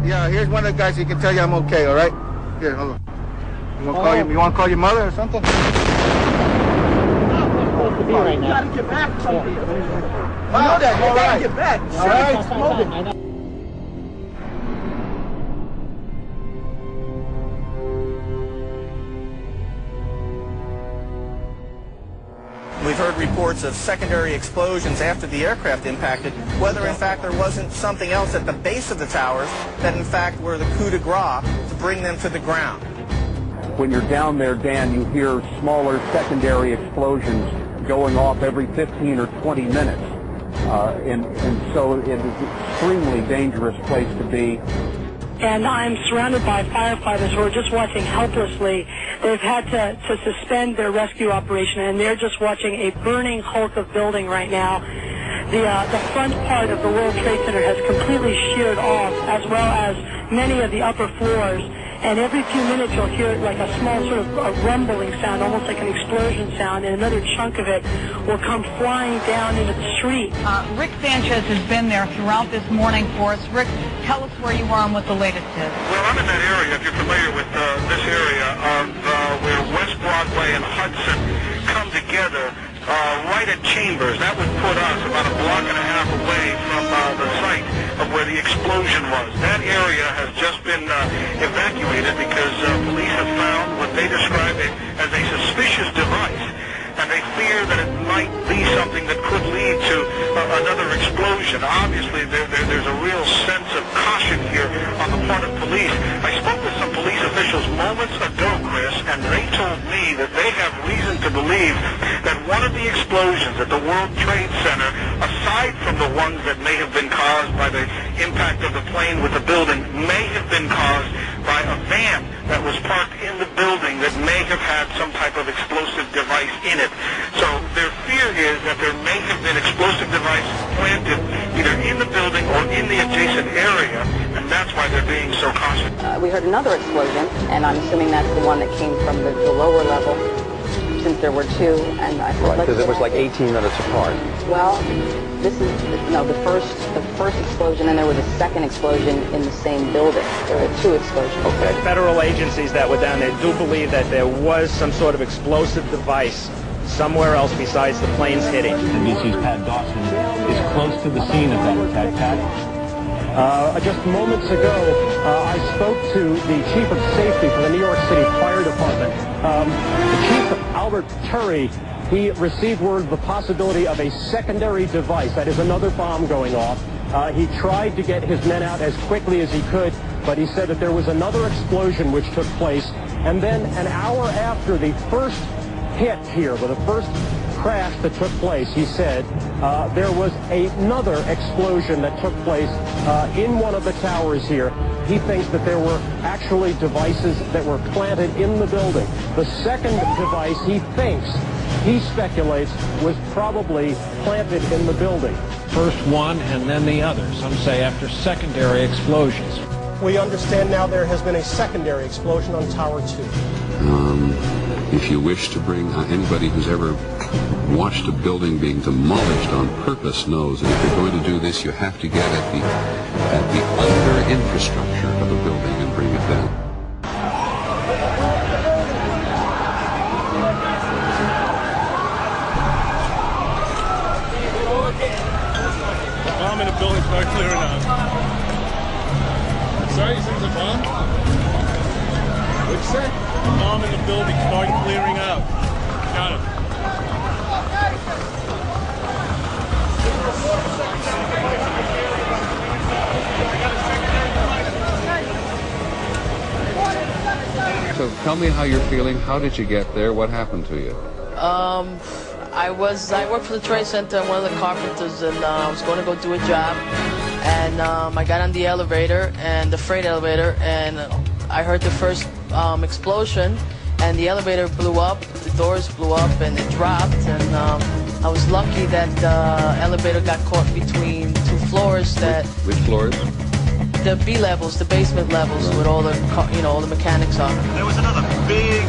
Yeah, here's one of the guys who can tell you I'm okay, all right? Here, hold on. You want to call your mother or something? You gotta get back from here. I know that. You gotta get back. All right. We've heard reports of secondary explosions after the aircraft impacted, whether in fact there wasn't something else at the base of the towers that in fact were the coup de grace to bring them to the ground. When you're down there, Dan, you hear smaller secondary explosions going off every 15 or 20 minutes. And so it is an extremely dangerous place to be. And I'm surrounded by firefighters who are just watching helplessly. They've had to suspend their rescue operation, and they're just watching a burning hulk of building right now. The front part of the World Trade Center has completely sheared off, as well as many of the upper floors. And every few minutes you'll hear like a small sort of a rumbling sound, almost like an explosion sound, and another chunk of it will come flying down into the street. Rick Sanchez has been there throughout this morning for us. Rick, tell us where you are and what the latest is. Well, I'm in that area, if you're familiar with this area, of where West Broadway and Hudson come together right at Chambers. That would put us about a block and a half away from the site of where the explosion was. That area has just been evacuated because police have found what they describe it as a suspicious device, and they fear that it might be something that could lead to another explosion. Obviously, there's a real sense of caution here on the part of police. I spoke with some police officials moments ago, Chris, and they told me that they have reason to believe that one of the explosions at the World Trade Center, aside from the ones that may have been caused by the impact of the plane with the building, may have been caused by a van that was parked in the building that may have had some type of explosive device in it. So their fear is that there may have been explosive device planted either in the building or in the adjacent area, and that's why they're being so cautious. We heard another explosion, and I'm assuming that's the one that came from the lower level, since there were two, and I thought, because it was like 18 minutes apart. Well, this is the first explosion, and there was a second explosion in the same building. There were two explosions. Okay. Federal agencies that were down there do believe that there was some sort of explosive device somewhere else besides the planes hitting. NBC's Pat Dawson is close to the scene of that attack. Pat? Just moments ago, I spoke to the Chief of Safety for the New York City Fire Department. The Chief, Albert Turry, he received word of the possibility of a secondary device, that is another bomb going off. He tried to get his men out as quickly as he could, but he said that there was another explosion which took place. And then an hour after the first hit here, the first crash that took place, he said, there was another explosion that took place in one of the towers here. He thinks that there were actually devices that were planted in the building. The second device, he speculates, was probably planted in the building. First one and then the other, some say after secondary explosions. We understand now there has been a secondary explosion on Tower 2. If you wish to bring anybody who's ever watched a building being demolished on purpose knows that if you're going to do this, you have to get at the under infrastructure of a building and bring it down. Bomb in a building, start clearing out. Sorry, you said there's a bomb? What'd you say? Bomb in the building, start clearing out. Got it. So tell me how you're feeling. How did you get there? What happened to you? I worked for the Trade Center, one of the carpenters, and I was going to go do a job. And I got on the elevator, and the freight elevator, and I heard the first explosion, and the elevator blew up, the doors blew up, and it dropped, and I was lucky that the elevator got caught between two floors. Which floors? The B levels, the basement levels, with all the all the mechanics on. There was another big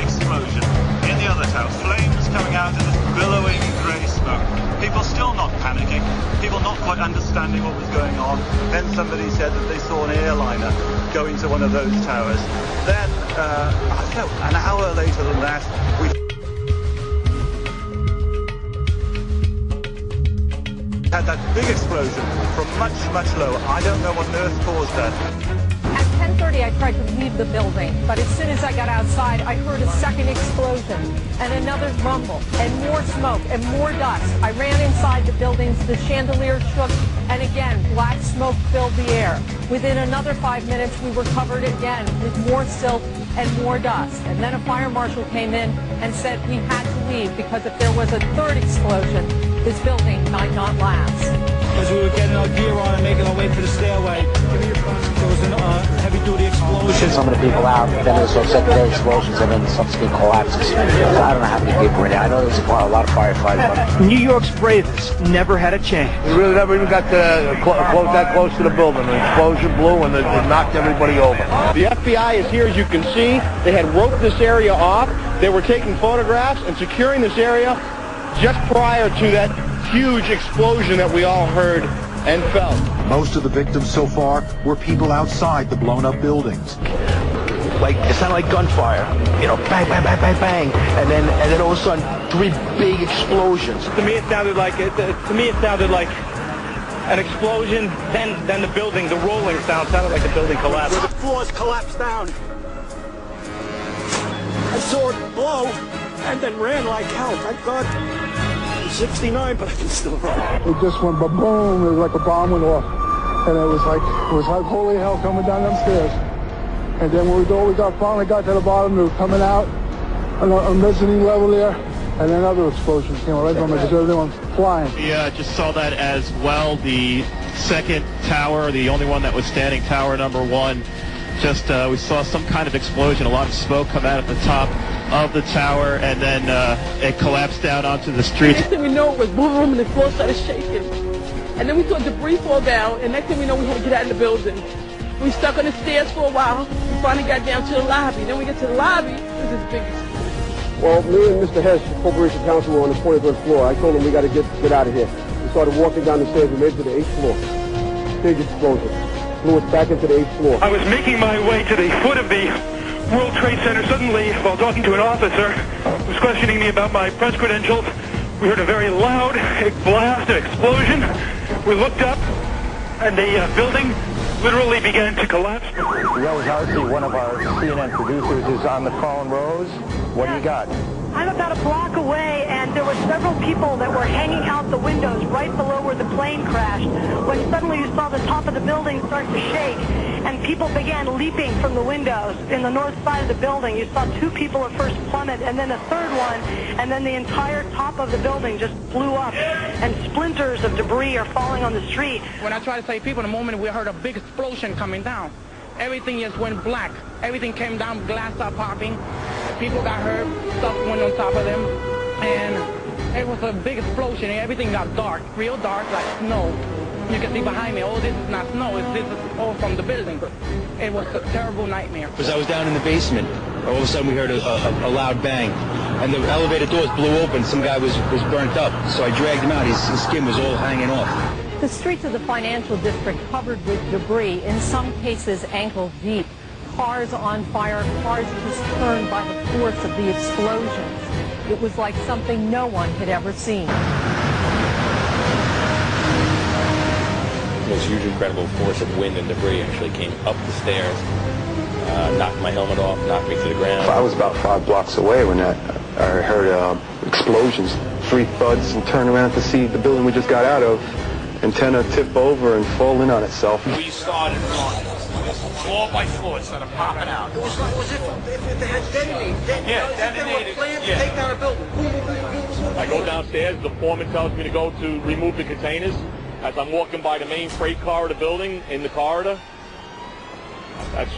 explosion in the other tower. Flames coming out of this billowing grey smoke. People still not panicking. People not quite quite understanding what was going on. Then somebody said that they saw an airliner go into one of those towers. Then, I don't know, an hour later than that, we had that big explosion from much, much lower. I don't know what on earth caused that. At 10:30, I tried to leave the building, but as soon as I got outside, I heard a second explosion and another rumble and more smoke and more dust. I ran inside the buildings, the chandelier shook, and again, black smoke filled the air. Within another 5 minutes, we were covered again with more silt and more dust. And then a fire marshal came in and said we had to leave because if there was a third explosion, this building might not last. As we were getting our gear on and making our way to the stairway, there was a heavy-duty explosion. Some of the people out, then there was some secondary explosions, and then subsequent collapses. I don't know how many people were in there. I know there was a lot of firefighters. New York's bravest never had a chance. We really never even got to that close to the building. The explosion blew and it knocked everybody over. The FBI is here, as you can see. They had roped this area off. They were taking photographs and securing this area just prior to that huge explosion that we all heard and felt. Most of the victims so far were people outside the blown-up buildings. Like, it sounded like gunfire, you know, bang, bang, bang, bang, bang, and then all of a sudden, 3 big explosions. To me, it sounded like an explosion. Then the building, the rolling sound sounded like the building collapsed. Where the floors collapsed down. I saw it blow and then ran like hell. Thank God. I'm 69, but I can still run. It just went ba-boom. It was like a bomb went off. And it was like holy hell coming down them stairs. And then when we finally got to the bottom, we were coming out on a mezzanine level there. And then other explosions came right from it because everyone was flying. We just saw that as well. The second tower, the only one that was standing, tower number 1, just we saw some kind of explosion, a lot of smoke come out at the top of the tower, and then it collapsed down onto the street. Next thing we know, it was boom, and the floor started shaking. And then we saw debris fall down, and next thing we know, we had to get out of the building. We stuck on the stairs for a while. We finally got down to the lobby. Then we get to the lobby, there's this big explosion. Well, me and Mr. Hess, Corporation Counsel, were on the 23rd floor. I told him we got to get out of here. We started walking down the stairs. We made it to the 8th floor. Big explosion. Blew us back into the 8th floor. I was making my way to the foot of the World Trade Center. Suddenly, while talking to an officer who was questioning me about my press credentials, we heard a very loud blast, an explosion. We looked up, and the building literally began to collapse. Rose Archie, one of our CNN producers, is on the phone. Rose, what do you got? I'm about a block away, and there were several people that were hanging out the windows right below where the plane crashed, when suddenly you saw the top of the building start to shake, and people began leaping from the windows in the north side of the building. You saw 2 people at first plummet, and then a third one, and then the entire top of the building just blew up, and splinters of debris are falling on the street. When I tried to save people, in a moment we heard a big explosion coming down. Everything just went black. Everything came down, glass started popping. People got hurt, stuff went on top of them, and it was a big explosion, and everything got dark, real dark, like snow. You can see behind me, oh, this is not snow, this is all from the building. It was a terrible nightmare. Because I was down in the basement, all of a sudden we heard a loud bang, and the elevator doors blew open. Some guy was burnt up, so I dragged him out. His skin was all hanging off. The streets of the financial district covered with debris, in some cases ankle deep. Cars on fire, cars just turned by the force of the explosions. It was like something no one had ever seen. This huge, incredible force of wind and debris actually came up the stairs, knocked my helmet off, knocked me to the ground. I was about 5 blocks away when I heard explosions, 3 thuds, and turned around to see the building we just got out of, antenna tip over and fall in on itself. We started floor by floor, started popping out. It was like, if they had detonated. Yeah, detonated. They were planned to take down a building. I go downstairs, the foreman tells me to go to remove the containers. As I'm walking by the main freight car of the building, in the corridor, that's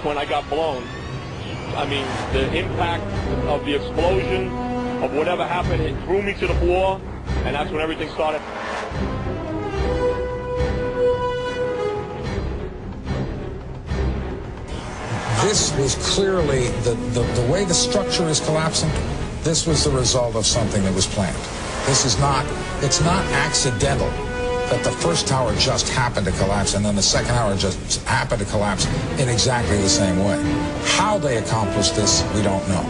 when I got blown. I mean, the impact of the explosion, of whatever happened, it threw me to the floor, and that's when everything started. This was clearly, the way the structure is collapsing, this was the result of something that was planned. This is not, it's not accidental that the first tower just happened to collapse and then the second tower just happened to collapse in exactly the same way. How they accomplished this, we don't know.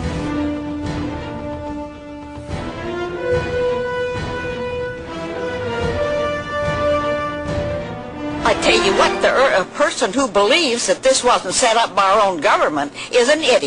I tell you what, a person who believes that this wasn't set up by our own government is an idiot.